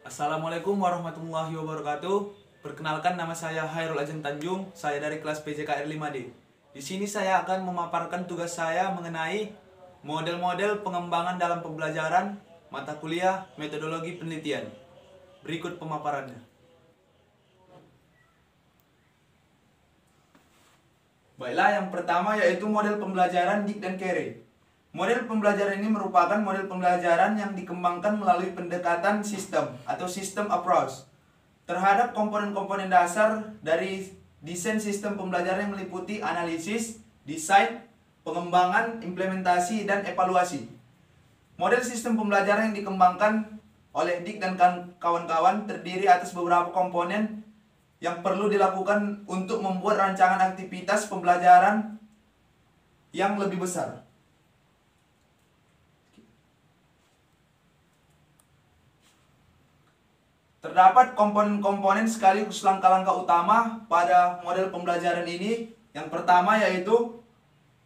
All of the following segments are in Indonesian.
Assalamualaikum warahmatullahi wabarakatuh. Perkenalkan, nama saya Hairul Ajeng Tanjung. Saya dari kelas PJKR 5D. Di sini saya akan memaparkan tugas saya mengenai model-model pengembangan dalam pembelajaran, mata kuliah, metodologi penelitian. Berikut pemaparannya. Baiklah, yang pertama yaitu model pembelajaran Dick dan Carey. Model pembelajaran ini merupakan model pembelajaran yang dikembangkan melalui pendekatan sistem atau system approach terhadap komponen-komponen dasar dari desain sistem pembelajaran yang meliputi analisis, desain, pengembangan, implementasi, dan evaluasi. Model sistem pembelajaran yang dikembangkan oleh Dick dan kawan-kawan terdiri atas beberapa komponen yang perlu dilakukan untuk membuat rancangan aktivitas pembelajaran yang lebih besar. Terdapat komponen-komponen sekaligus langkah-langkah utama pada model pembelajaran ini. Yang pertama yaitu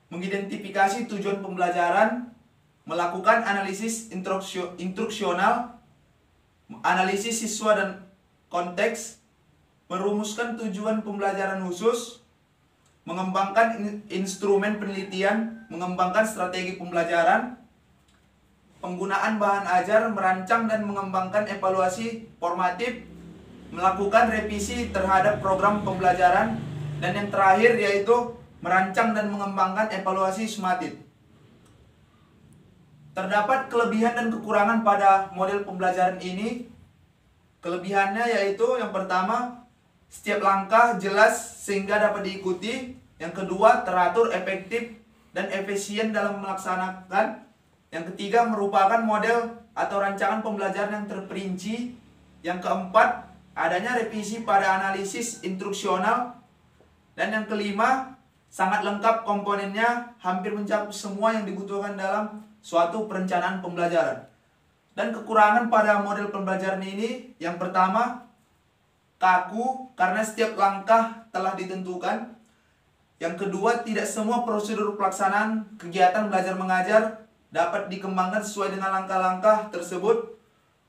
mengidentifikasi tujuan pembelajaran, melakukan analisis instruksional, analisis siswa dan konteks, merumuskan tujuan pembelajaran khusus, mengembangkan instrumen penelitian, mengembangkan strategi pembelajaran, penggunaan bahan ajar, merancang dan mengembangkan evaluasi formatif, melakukan revisi terhadap program pembelajaran, dan yang terakhir yaitu merancang dan mengembangkan evaluasi sumatif. Terdapat kelebihan dan kekurangan pada model pembelajaran ini. Kelebihannya yaitu yang pertama, setiap langkah jelas sehingga dapat diikuti. Yang kedua, teratur, efektif, dan efisien dalam melaksanakan. Yang ketiga, merupakan model atau rancangan pembelajaran yang terperinci. Yang keempat, adanya revisi pada analisis instruksional. Dan yang kelima, sangat lengkap komponennya, hampir mencakup semua yang dibutuhkan dalam suatu perencanaan pembelajaran. Dan kekurangan pada model pembelajaran ini, yang pertama, kaku karena setiap langkah telah ditentukan. Yang kedua, tidak semua prosedur pelaksanaan kegiatan belajar mengajar dapat dikembangkan sesuai dengan langkah-langkah tersebut.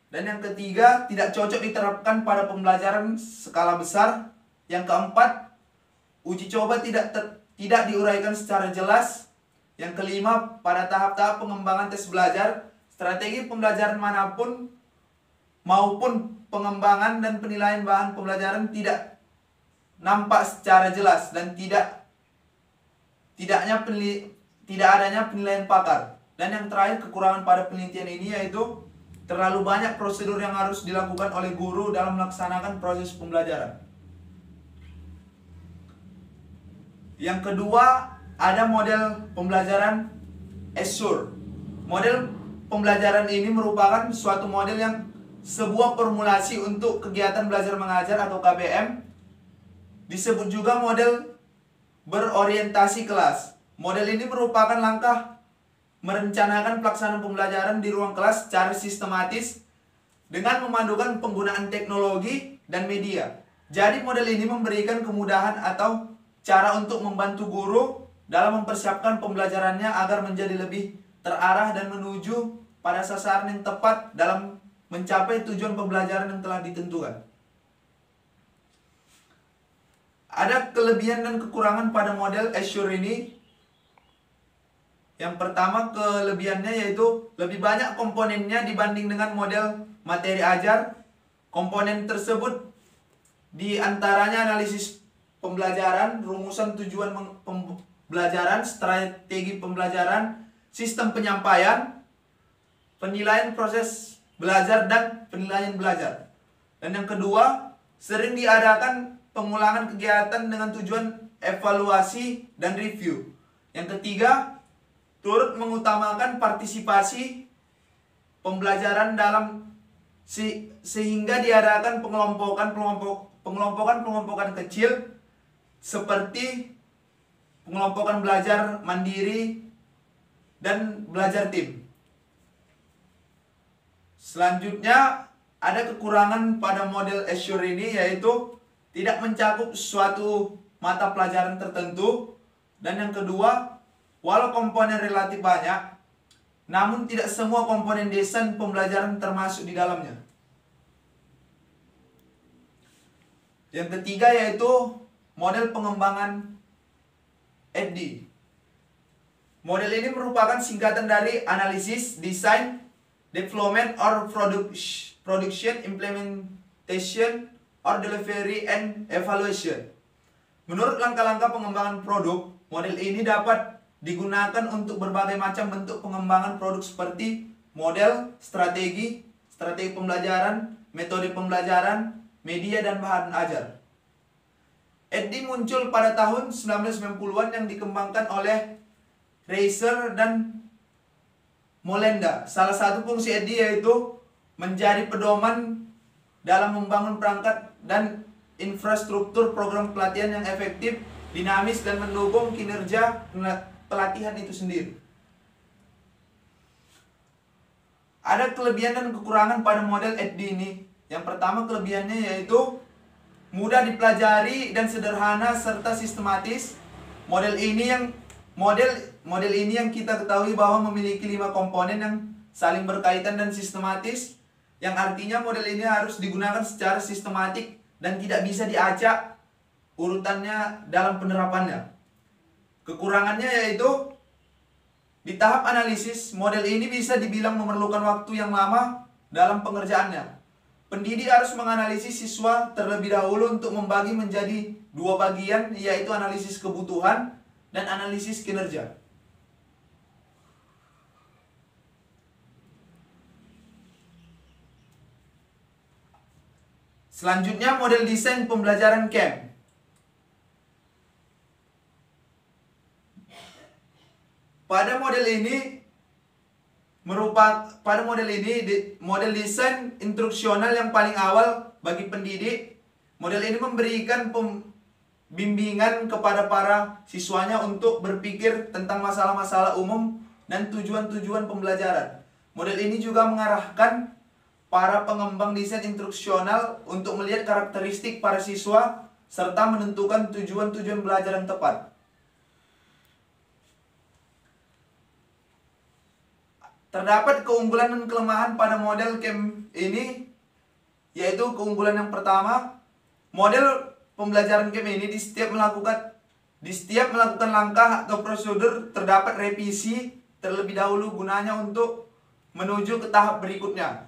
Dan yang ketiga, tidak cocok diterapkan pada pembelajaran skala besar. Yang keempat, uji coba tidak diuraikan secara jelas. Yang kelima, pada tahap-tahap pengembangan tes belajar, strategi pembelajaran manapun maupun pengembangan dan penilaian bahan pembelajaran tidak nampak secara jelas dan tidak adanya penilaian pakar. Dan yang terakhir, kekurangan pada penelitian ini yaitu terlalu banyak prosedur yang harus dilakukan oleh guru dalam melaksanakan proses pembelajaran. Yang kedua, ada model pembelajaran Azure. Model pembelajaran ini merupakan suatu model yang sebuah formulasi untuk kegiatan belajar mengajar atau KBM. Disebut juga model berorientasi kelas. Model ini merupakan langkah merencanakan pelaksanaan pembelajaran di ruang kelas secara sistematis dengan memandukan penggunaan teknologi dan media. Jadi model ini memberikan kemudahan atau cara untuk membantu guru dalam mempersiapkan pembelajarannya agar menjadi lebih terarah dan menuju pada sasaran yang tepat dalam mencapai tujuan pembelajaran yang telah ditentukan. Ada kelebihan dan kekurangan pada model Azure ini. Yang pertama, kelebihannya yaitu lebih banyak komponennya dibanding dengan model materi ajar. Komponen tersebut diantaranya analisis pembelajaran, rumusan tujuan pembelajaran, strategi pembelajaran, sistem penyampaian, penilaian proses belajar, dan penilaian belajar. Dan yang kedua, sering diadakan pengulangan kegiatan dengan tujuan evaluasi dan review. Yang ketiga, turut mengutamakan partisipasi pembelajaran dalam sehingga diadakan pengelompokan kecil seperti pengelompokan belajar mandiri dan belajar tim. Selanjutnya, ada kekurangan pada model Azure ini yaitu tidak mencakup suatu mata pelajaran tertentu. Dan yang kedua, walau komponen relatif banyak, namun tidak semua komponen desain pembelajaran termasuk di dalamnya. Yang ketiga yaitu model pengembangan EDD. Model ini merupakan singkatan dari Analysis, Design, Development, or Production, Implementation, or Delivery and Evaluation. Menurut langkah-langkah pengembangan produk, model ini dapat digunakan untuk berbagai macam bentuk pengembangan produk seperti model, strategi pembelajaran, metode pembelajaran, media, dan bahan ajar. EDD muncul pada tahun 1990-an yang dikembangkan oleh Reiser dan Molenda. Salah satu fungsi EDD yaitu menjadi pedoman dalam membangun perangkat dan infrastruktur program pelatihan yang efektif, dinamis, dan mendukung kinerja pelatihan itu sendiri. Ada kelebihan dan kekurangan pada model EDD ini. Yang pertama, kelebihannya yaitu mudah dipelajari dan sederhana serta sistematis. Model ini yang kita ketahui bahwa memiliki 5 komponen yang saling berkaitan dan sistematis, yang artinya model ini harus digunakan secara sistematik dan tidak bisa diacak urutannya dalam penerapannya. Kekurangannya yaitu di tahap analisis, model ini bisa dibilang memerlukan waktu yang lama dalam pengerjaannya. Pendidik harus menganalisis siswa terlebih dahulu untuk membagi menjadi 2 bagian, yaitu analisis kebutuhan dan analisis kinerja. Selanjutnya, model desain pembelajaran camp. Pada model desain instruksional yang paling awal bagi pendidik. Model ini memberikan bimbingan kepada para siswanya untuk berpikir tentang masalah-masalah umum dan tujuan-tujuan pembelajaran. Model ini juga mengarahkan para pengembang desain instruksional untuk melihat karakteristik para siswa serta menentukan tujuan-tujuan belajar yang tepat. Terdapat keunggulan dan kelemahan pada model camp ini, yaitu keunggulan yang pertama, model pembelajaran camp ini di setiap melakukan langkah atau prosedur terdapat revisi terlebih dahulu, gunanya untuk menuju ke tahap berikutnya.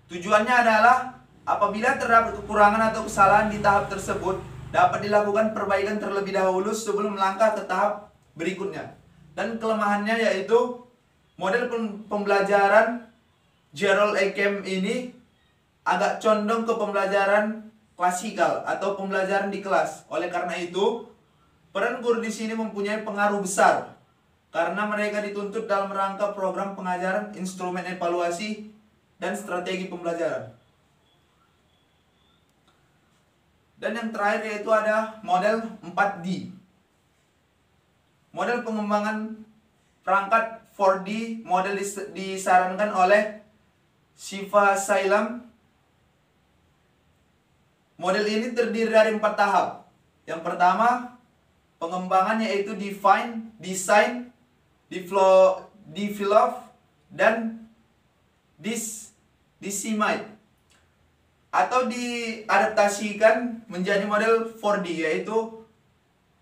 Tujuannya adalah apabila terdapat kekurangan atau kesalahan di tahap tersebut, dapat dilakukan perbaikan terlebih dahulu sebelum melangkah ke tahap berikutnya. Dan kelemahannya yaitu model pembelajaran Gerald A. Camp ini agak condong ke pembelajaran klasikal atau pembelajaran di kelas. Oleh karena itu, peran guru di sini mempunyai pengaruh besar karena mereka dituntut dalam rangka program pengajaran, instrumen evaluasi, dan strategi pembelajaran. Dan yang terakhir yaitu ada model 4D. Model pengembangan perangkat 4D model disarankan oleh Shiva Sailam. Model ini terdiri dari 4 tahap. Yang pertama, pengembangan yaitu define, design, develop, dan disseminate, atau diadaptasikan menjadi model 4D, yaitu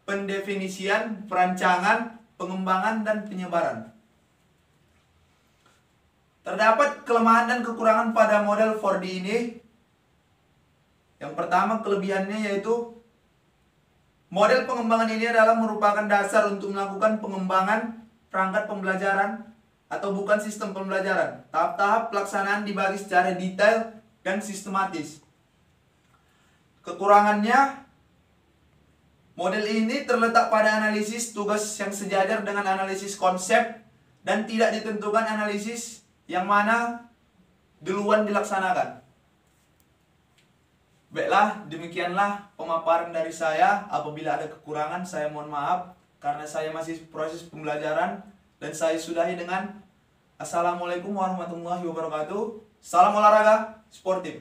pendefinisian, perancangan, pengembangan, dan penyebaran. Terdapat kelemahan dan kekurangan pada model 4D ini. Yang pertama, kelebihannya yaitu model pengembangan ini adalah merupakan dasar untuk melakukan pengembangan perangkat pembelajaran atau bukan sistem pembelajaran. Tahap-tahap pelaksanaan dibagi secara detail dan sistematis. Kekurangannya, model ini terletak pada analisis tugas yang sejajar dengan analisis konsep dan tidak ditentukan analisis yang mana duluan dilaksanakan. Baiklah, demikianlah pemaparan dari saya. Apabila ada kekurangan, saya mohon maaf karena saya masih proses pembelajaran. Dan saya sudahi dengan Assalamualaikum warahmatullahi wabarakatuh. Salam olahraga sportif.